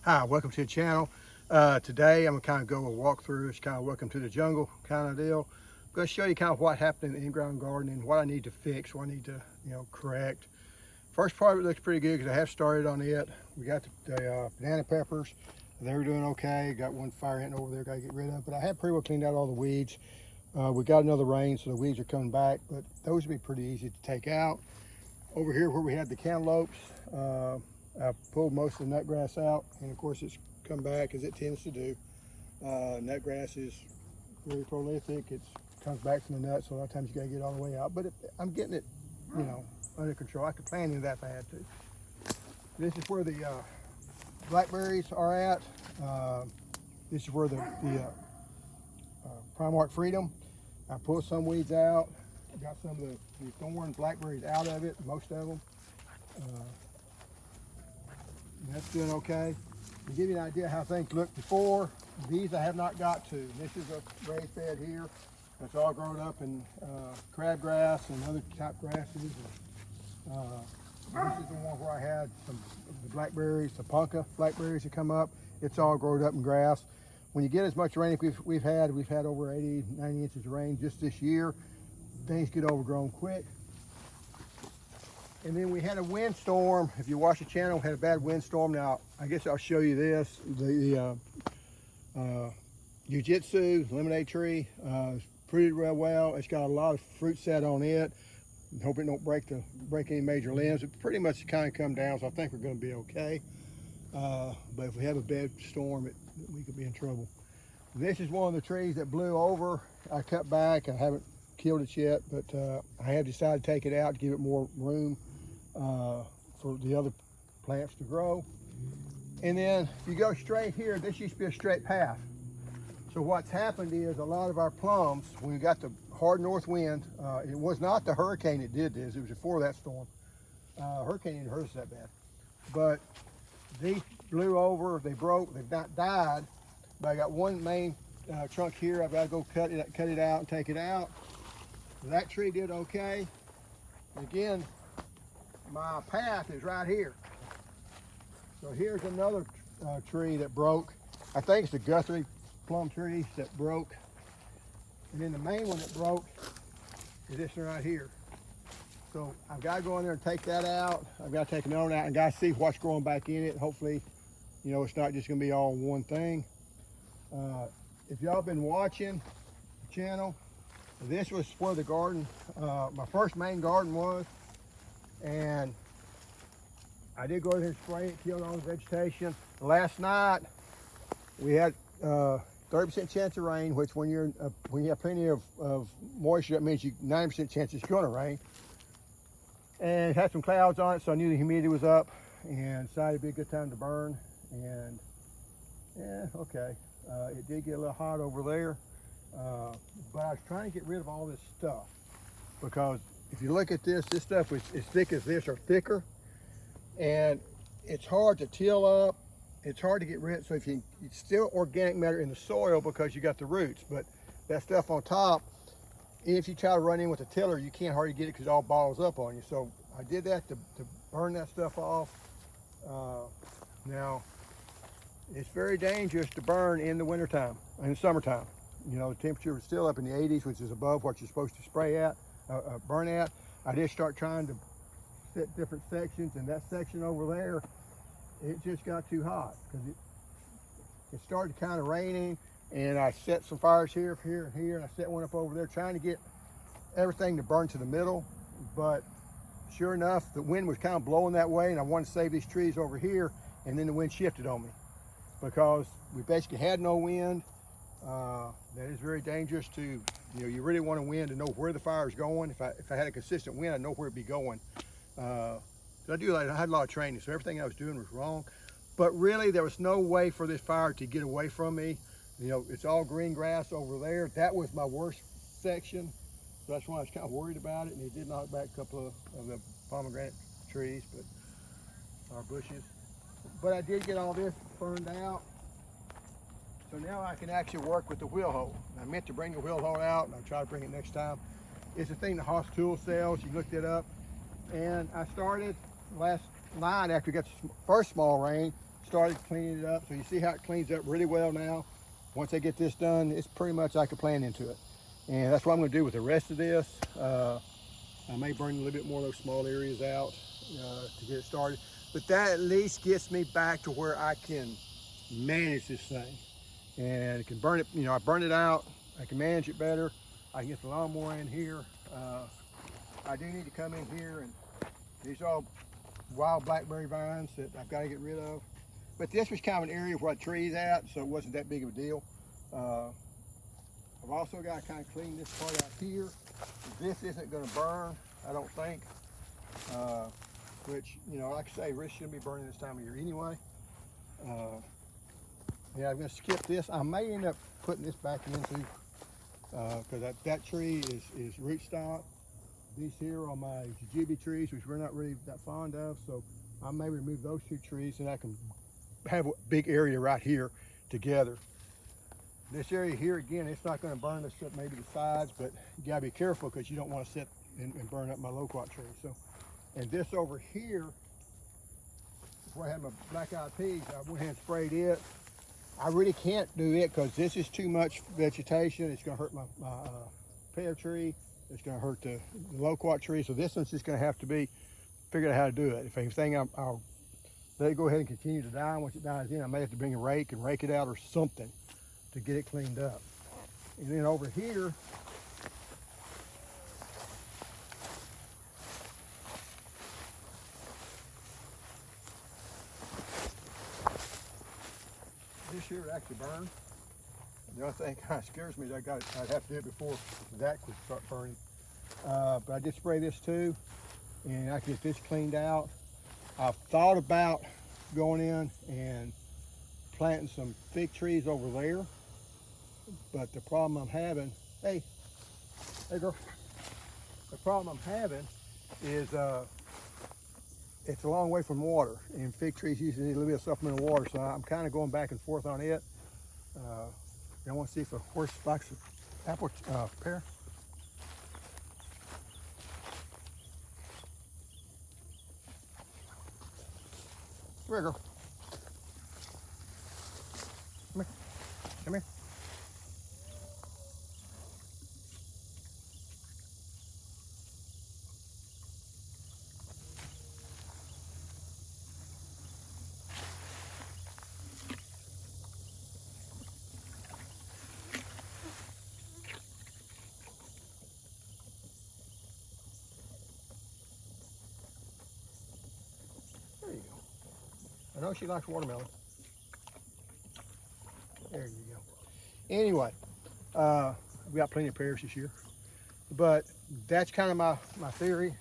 Hi, welcome to the channel. Today I'm gonna kind of go a walkthrough. It's kind of welcome to the jungle kind of deal. I'm gonna show you kind of what happened in the in-ground gardening, what I need to fix, what I need to correct. First part of it looks pretty good because I have started on it. We got the banana peppers. They're doing okay. Got one fire ant over there, got to get rid of. But I have pretty well cleaned out all the weeds. We got another rain, so the weeds are coming back. But those would be pretty easy to take out. Over here where we had the cantaloupes, I pulled most of the nutgrass out, and of course it's come back as it tends to do. Nutgrass is very prolific. It comes back from the nuts, so a lot of times you gotta get it all the way out. But I'm getting it, under control. I could plant into that if I had to. This is where the blackberries are at. This is where the Primark Freedom. I pulled some weeds out. I got some of the thorn blackberries out of it, most of them. That's doing okay. To give you an idea how things looked before, these I have not got to. This is a raised bed here. It's all grown up in crabgrass and other type grasses. This is the one where I had some of the blackberries, the punka blackberries that come up. It's all grown up in grass. When you get as much rain as we've had over 80, 90 inches of rain just this year, things get overgrown quick. And then we had a windstorm. If you watch the channel, we had a bad windstorm. Now, I guess I'll show you this. The Jiu-Jitsu lemonade tree is pretty well. It's got a lot of fruit set on it. Hope it don't break any major limbs. It pretty much kind of come down, so I think we're going to be okay. But if we have a bad storm, we could be in trouble. This is one of the trees that blew over. I cut back. I haven't killed it yet, but I have decided to take it out to give it more room for the other plants to grow. And then if you go straight here, this used to be a straight path. So what's happened is a lot of our plums, when we got the hard north wind, it was not the hurricane that did this, it was before that storm. Hurricane didn't hurt us that bad. But these blew over, they broke, they've not died, but I got one main trunk here. I've got to go cut it out and take it out. That tree did okay. Again, my path is right here. So here's another tree that broke. I think it's the Guthrie plum tree that broke. And then the main one that broke is this one right here. So I've got to go in there and take that out. I've got to take another one out and got to see what's growing back in it. Hopefully, it's not just going to be all one thing. If y'all been watching the channel, this was where the garden, my first main garden was, and I did go in there and spray it, killed all the vegetation. Last night, we had 30% chance of rain, which when you have plenty of moisture, that means 90% chance it's gonna rain. And it had some clouds on it, so I knew the humidity was up, and decided it'd be a good time to burn. And yeah, okay. It did get a little hot over there. But I was trying to get rid of all this stuff, because if you look at this stuff is as thick as this or thicker, and it's hard to till up. It's hard to get rid. So it's still organic matter in the soil because you got the roots, but that stuff on top, if you try to run in with a tiller, you can't hardly get it because it all balls up on you. So I did that to burn that stuff off. Now, it's very dangerous to burn in the wintertime, in the summertime. The temperature was still up in the 80s, which is above what you're supposed to spray at, burn at. I did start trying to set different sections, and that section over there, it just got too hot because it started kind of raining, and I set some fires here, and here, and I set one up over there, trying to get everything to burn to the middle. But sure enough, the wind was kind of blowing that way, and I wanted to save these trees over here, and then the wind shifted on me because we basically had no wind. That is very dangerous to, you really want a wind to know where the fire is going. If I had a consistent wind, I know where it'd be going. I had a lot of training, so everything I was doing was wrong. But really, there was no way for this fire to get away from me. It's all green grass over there. That was my worst section, so that's why I was kind of worried about it. And it did knock back a couple of the pomegranate trees, our bushes. But I did get all this burned out. So now I can actually work with the wheel hoe. I meant to bring the wheel hoe out, and I'll try to bring it next time. It's the thing that Haas Tool sells. You looked it up. And I started last night after we got the first small rain. started cleaning it up. So you see how it cleans up really well now. Once I get this done, it's pretty much like a plant into it. And that's what I'm gonna do with the rest of this. I may burn a little bit more of those small areas out to get it started. But that at least gets me back to where I can manage this thing. And it can burn it, I burn it out, I can manage it better. I can get the lawnmower in here. I do need to come in here, and these are all wild blackberry vines that I've got to get rid of. But this was kind of an area where a tree's at, so it wasn't that big of a deal. I've also got to kind of clean this part out here. This isn't going to burn, I don't think. Which, like I say, really shouldn't be burning this time of year anyway. Yeah, I'm going to skip this. I may end up putting this back into, because that tree is rootstock. These here are my jujube trees, which we're not really that fond of, so I may remove those two trees and I can have a big area right here together. This area here, again, it's not going to burn except maybe the sides, but you got to be careful because you don't want to sit and burn up my loquat tree. So, and this over here, where I had my black-eyed peas, I went ahead and sprayed it. I really can't do it because this is too much vegetation. It's going to hurt my pear tree. It's going to hurt the loquat tree. So this one's just going to have to be figured out how to do it. If anything, I'll let it go ahead and continue to die. Once it dies in, I may have to bring a rake and rake it out or something to get it cleaned up. And then over here, this here would actually burn. The only thing kind of scares me is I'd have to do it before that would start burning. But I did spray this too, and I can get this cleaned out. I've thought about going in and planting some fig trees over there, but the problem I'm having, hey girl, the problem I'm having is it's a long way from water, and fig trees usually need a little bit of supplemental water, so I'm kind of going back and forth on it. I want to see if a horse likes an apple pear. Come here, girl. Come here. Come here. There you go. I know she likes watermelon. There you go. Anyway, we got plenty of pears this year, but that's kind of my theory.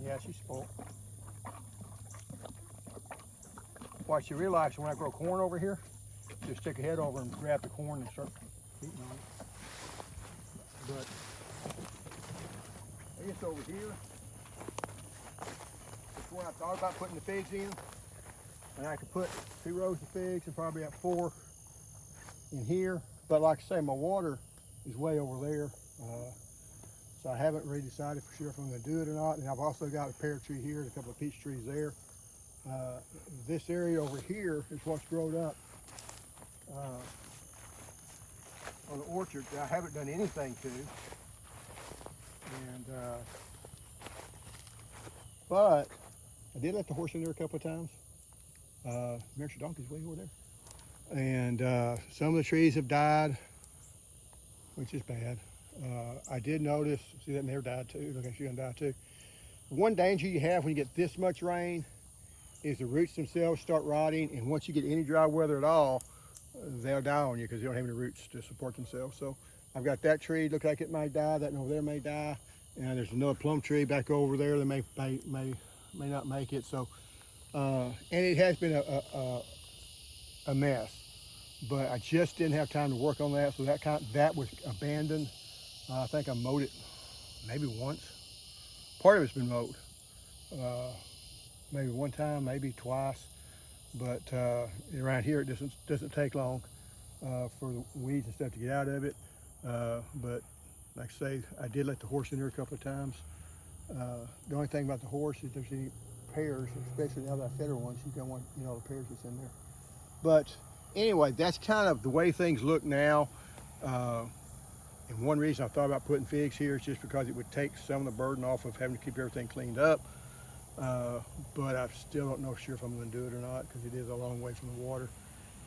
Yeah, she's spoiled. What you realize when I grow corn over here, just stick a head over and grab the corn and start eating on it. But I guess over here, that's where I thought about putting the figs in. And I could put 2 rows of figs and probably have 4 in here. But like I say, my water is way over there. So I haven't really decided for sure if I'm going to do it or not. And I've also got a pear tree here and a couple of peach trees there. This area over here is what's grown up on the orchard that I haven't done anything to. And but I did let the horse in there a couple of times. Miniature donkey's way over there. And some of the trees have died, which is bad. I did notice, see that mare died too. Look, she's gonna die too. One danger you have when you get this much rain is the roots themselves start rotting, and once you get any dry weather at all, they'll die on you because they don't have any roots to support themselves. So I've got that tree, look like it might die, that one over there may die, and there's another plum tree back over there that may not make it. So and it has been a mess, but I just didn't have time to work on that, so that was abandoned. I think I mowed it maybe once. Part of it's been mowed. Maybe one time, maybe twice, but around here it doesn't take long for the weeds and stuff to get out of it. But Like I say, I did let the horse in there a couple of times. The only thing about the horse is if there's any pairs, especially now that I fed her once, you don't want all the pairs that's in there. But anyway, that's kind of the way things look now. And one reason I thought about putting figs here is just because it would take some of the burden off of having to keep everything cleaned up. But I still don't know sure if I'm going to do it or not, because it is a long way from the water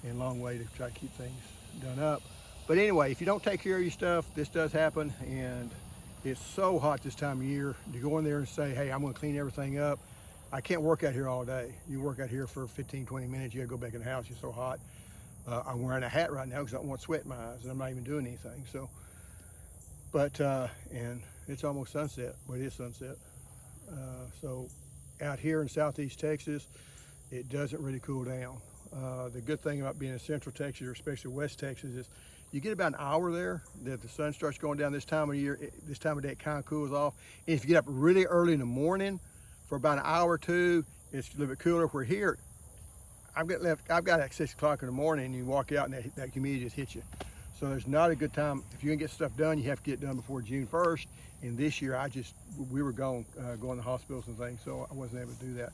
and a long way to try to keep things done up. But anyway, if you don't take care of your stuff, this does happen. And it's so hot this time of year to go in there and say, hey, I'm going to clean everything up. I can't work out here all day. You work out here for 15, 20 minutes, you got to go back in the house. It's so hot. I'm wearing a hat right now because I don't want sweat in my eyes, and I'm not even doing anything. So, but and it's almost sunset, but it is sunset. So out here in southeast Texas, it doesn't really cool down. The good thing about being in central Texas, or especially west Texas, is you get about an hour there that the sun starts going down. This time of year, this time of day, it kind of cools off. And if you get up really early in the morning for about an hour or two, it's a little bit cooler. We're here. I've got at 6 o'clock in the morning, and you walk out and that humidity just hits you. So there's not a good time. If you're gonna get stuff done, you have to get it done before June 1st. And this year, we were going to hospitals and things, so I wasn't able to do that.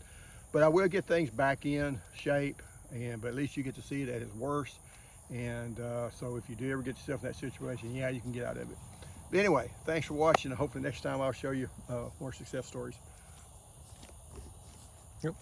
But I will get things back in shape, but at least you get to see it at its worst. And so if you do ever get yourself in that situation, yeah, you can get out of it. But anyway, thanks for watching. Hopefully next time I'll show you more success stories. Yep.